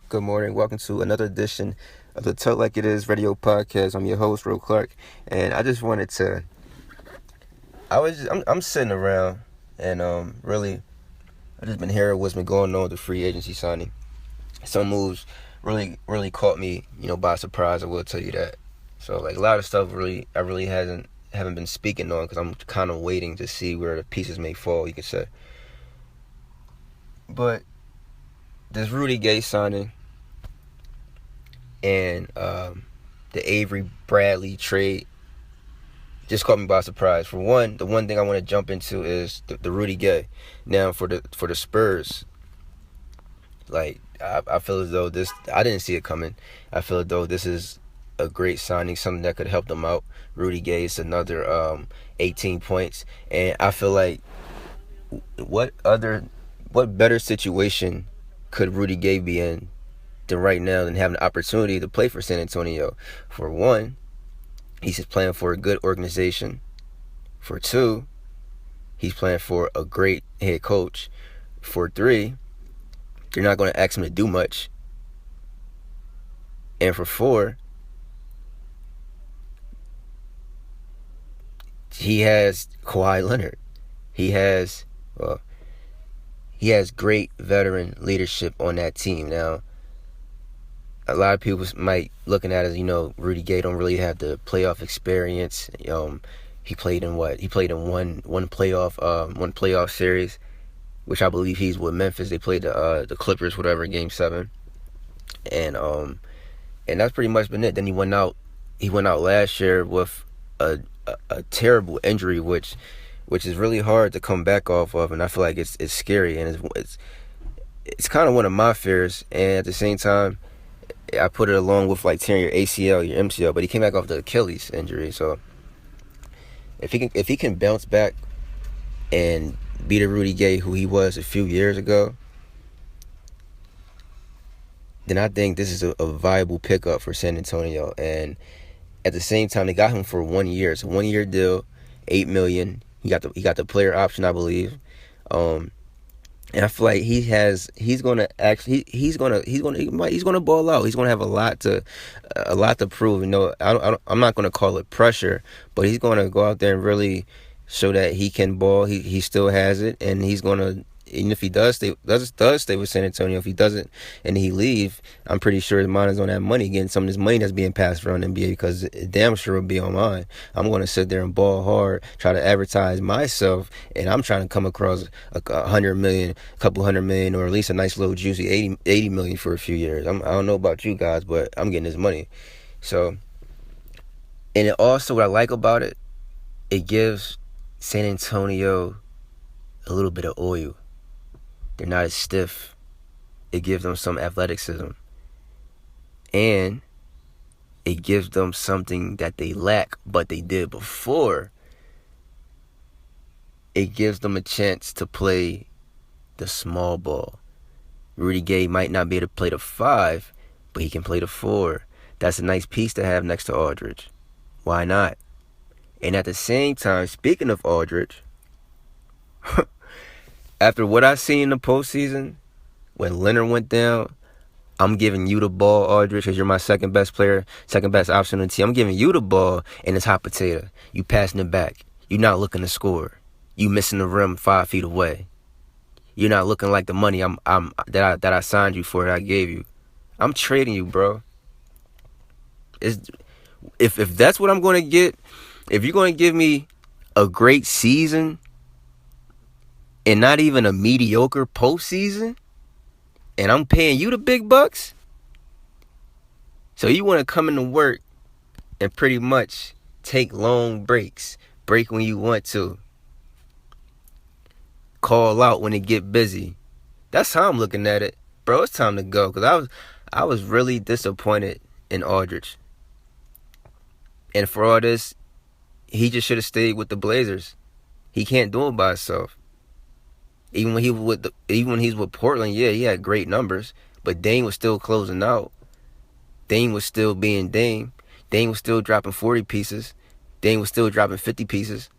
Good morning. Welcome to another edition of the Tell Like It Is radio podcast. I'm your host, Ro Clark, and I just wanted to. I'm sitting around, and really, I just been hearing what's been going on with the free agency signing. Some moves really caught me, by surprise. I will tell you that. So like a lot of stuff I really haven't been speaking on because I'm kind of waiting to see where the pieces may fall. You could say, but this Rudy Gay signing and the Avery Bradley trade just caught me by surprise. For one, the one thing I want to jump into is the Rudy Gay. Now for the Spurs, like I feel as though I didn't see it coming. I feel as though this is a great signing, something that could help them out. Rudy Gay is another 18 points, and I feel like what better situation could Rudy Gay be in than right now than having the opportunity to play for San Antonio. For one, he's just playing for a good organization. For two, he's playing for a great head coach. For three, they're not going to ask him to do much. And for four, he has Kawhi Leonard. He has great veteran leadership on that team. Now, a lot of people might looking at it as, Rudy Gay don't really have the playoff experience. He played in one playoff series, which I believe he's with Memphis. They played the Clippers, whatever, Game 7, and that's pretty much been it. Then he went out last year with a terrible injury, which is really hard to come back off of, and I feel like it's scary, and it's kind of one of my fears, and at the same time, I put it along with like tearing your ACL, your MCL, but he came back off the Achilles injury. So if he can bounce back and be the Rudy Gay who he was a few years ago, then I think this is a viable pickup for San Antonio. And at the same time, they got him for 1 year. It's a 1 year deal, $8 million. He got the player option, I believe. And I feel like he's gonna ball out. He's gonna have a lot to prove. I'm not gonna call it pressure, but he's gonna go out there and really show that he can ball. He still has it, and he's gonna. Even if he does stay with San Antonio, if he doesn't and he leave, I'm pretty sure his mind is on that money, getting some of this money that's being passed around the NBA, because it damn sure will be on mine. I'm going to sit there and ball hard, try to advertise myself, and I'm trying to come across a $100 million, a couple $100 million, or at least a nice little juicy $80 million for a few years. I don't know about you guys, but I'm getting this money. So, and it also, what I like about it, it gives San Antonio a little bit of oil. They're not as stiff. It gives them some athleticism. And it gives them something that they lack, but they did before. It gives them a chance to play the small ball. Rudy Gay might not be able to play the 5, but he can play the 4. That's a nice piece to have next to Aldridge. Why not? And at the same time, speaking of Aldridge, after what I seen in the postseason, when Leonard went down, I'm giving you the ball, Aldridge, because you're my second best player, second best option on the team. I'm giving you the ball, and it's hot potato. You passing it back. You're not looking to score. You missing the rim 5 feet away. You're not looking like the money that I signed you for, that I gave you. I'm trading you, bro. If that's what I'm going to get, if you're going to give me a great season and not even a mediocre postseason, and I'm paying you the big bucks, so you want to come into work and pretty much take long breaks, break when you want to, call out when it get busy. That's how I'm looking at it, bro. It's time to go, because I was really disappointed in Aldridge, and for all this, he just should have stayed with the Blazers. He can't do it by himself. Even when he's with Portland, yeah, he had great numbers, but Dame was still closing out. Dame was still being Dame. Dame was still dropping 40 pieces. Dame was still dropping 50 pieces.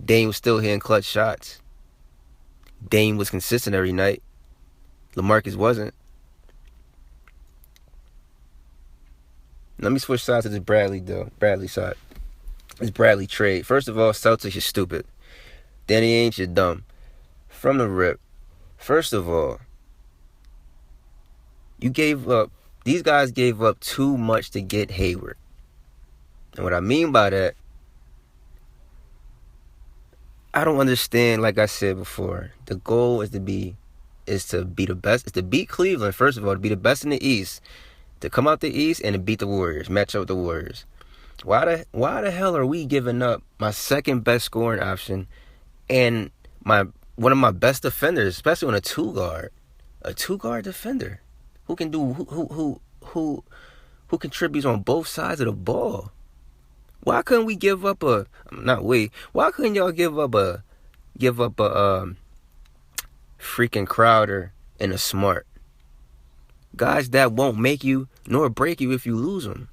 Dame was still hitting clutch shots. Dame was consistent every night. LaMarcus wasn't. Let me switch sides to this Bradley though. Bradley side. This Bradley trade. First of all, Celtics is stupid. Danny Ainge is dumb. From the rip. First of all, you gave up. These guys gave up too much to get Hayward. And what I mean by that, I don't understand. Like I said before, the goal is to be the best. It's to beat Cleveland. First of all, to be the best in the East. To come out the East and to beat the Warriors. Match up with the Warriors. Why the hell are we giving up my second best scoring option and one of my best defenders, especially on a two guard defender who can do who contributes on both sides of the ball? Why couldn't we give up why couldn't y'all give up a freaking Crowder and a Smart? Guys that won't make you nor break you if you lose them.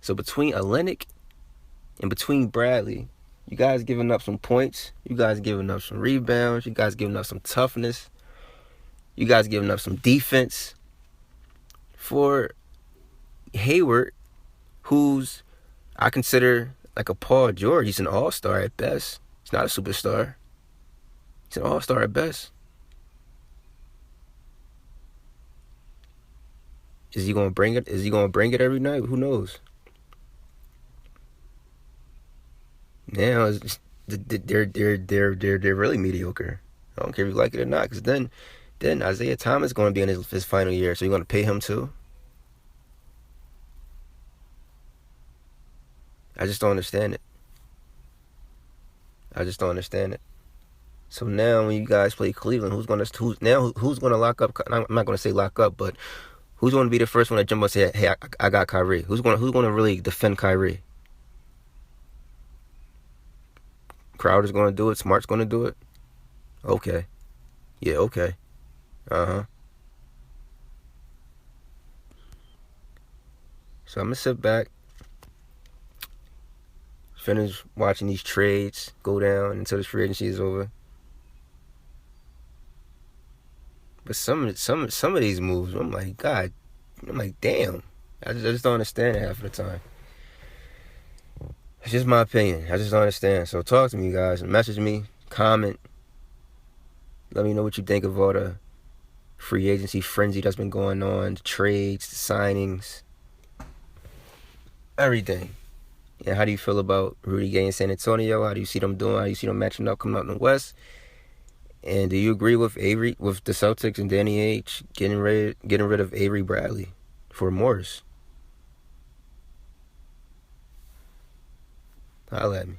So between Olenek and between Bradley, you guys giving up some points. You guys giving up some rebounds. You guys giving up some toughness. You guys giving up some defense for Hayward, who's I consider like a Paul George. He's an all-star at best. He's not a superstar. He's an all-star at best. Is he gonna bring it? Is he gonna bring it every night? Who knows? Now they're really mediocre. I don't care if you like it or not, because then Isaiah Thomas is going to be in his final year, so you're going to pay him too. I just don't understand it. So now when you guys play Cleveland, who's going to lock up? I'm not going to say lock up, but who's going to be the first one to jump up and say, "Hey, I got Kyrie"? Who's going to really defend Kyrie? Crowder's going to do it. Smart's going to do it. Okay. Yeah, okay. So I'm going to sit back, finish watching these trades go down until this free agency is over. But some of these moves, I'm like, God, damn. I just don't understand it half of the time. It's just my opinion. I just don't understand. So talk to me, guys. Message me. Comment. Let me know what you think of all the free agency frenzy that's been going on. The trades, the signings. Everything. And how do you feel about Rudy Gay in San Antonio? How do you see them doing? How do you see them matching up coming out in the West? And do you agree with the Celtics and Danny Ainge getting rid of Avery Bradley for Morris? Holla at me.